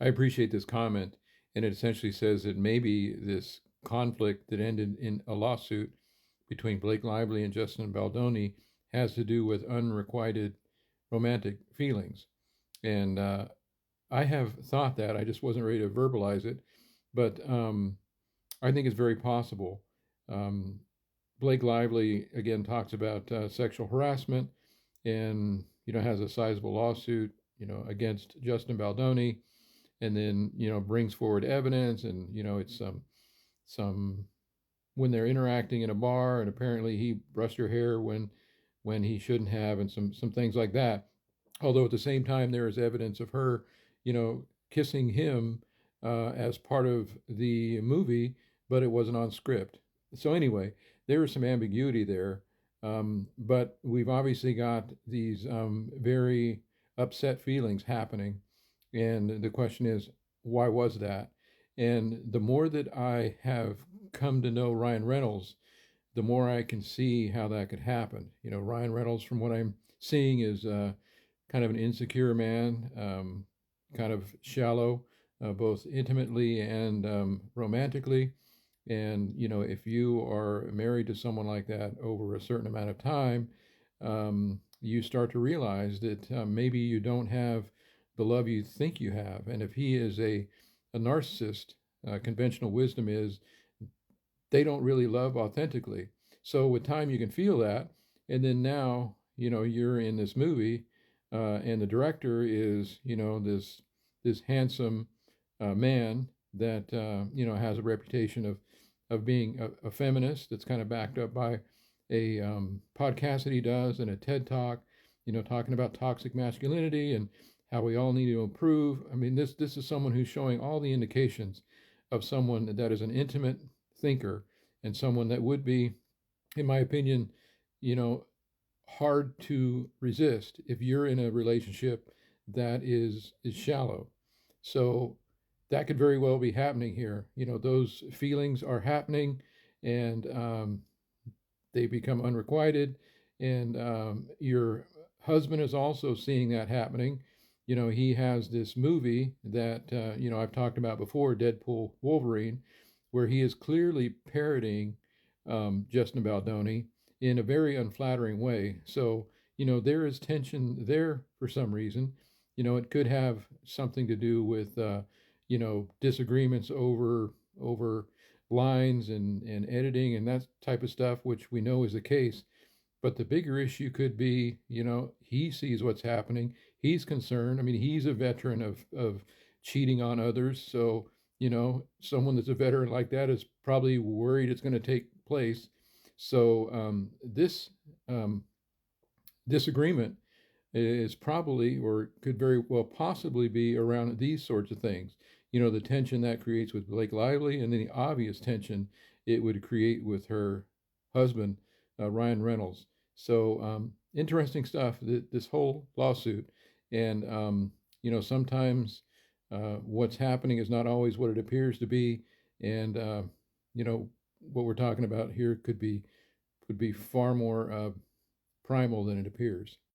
I appreciate this comment, and it essentially says that maybe this conflict that ended in a lawsuit between Blake Lively and Justin Baldoni has to do with unrequited romantic feelings. And I have thought that, I just wasn't ready to verbalize it, but I think it's very possible. Um, Blake Lively again talks about sexual harassment, and has a sizable lawsuit against Justin Baldoni, and then brings forward evidence, and it's some when they're interacting in a bar, and apparently he brushed her hair when he shouldn't have, and some things like that. Although at the same time there is evidence of her kissing him as part of the movie, but it wasn't on script. So anyway, there is some ambiguity there, but we've obviously got these very upset feelings happening, and the question is, why was that? And the more that I have come to know Ryan Reynolds, the more I can see how that could happen. Ryan Reynolds, from what I'm seeing, is kind of an insecure man, kind of shallow, both intimately and romantically. And if you are married to someone like that over a certain amount of time, you start to realize that maybe you don't have the love you think you have. And if he is a narcissist, conventional wisdom is they don't really love authentically. So with time, you can feel that. And then now, you're in this movie, and the director is, this handsome man that has a reputation of being a feminist. That's kind of backed up by a podcast that he does and a TED talk, talking about toxic masculinity and how we all need to improve. I mean, this is someone who's showing all the indications of someone that is an intimate thinker, and someone that would be, in my opinion, you know, hard to resist if you're in a relationship that is shallow. So that could very well be happening here. Those feelings are happening, and they become unrequited. And your husband is also seeing that happening. He has this movie that I've talked about before, Deadpool Wolverine, where he is clearly parroting Justin Baldoni in a very unflattering way. So there is tension there for some reason. It could have something to do with disagreements over lines and editing and that type of stuff, which we know is the case. But the bigger issue could be, he sees what's happening. He's concerned. I mean, he's a veteran of cheating on others. So, someone that's a veteran like that is probably worried it's going to take place. So, this disagreement is probably, or could very well possibly be around these sorts of things. The tension that creates with Blake Lively, and then the obvious tension it would create with her husband, Ryan Reynolds. So interesting stuff. This whole lawsuit, and sometimes what's happening is not always what it appears to be, and what we're talking about here could be far more primal than it appears.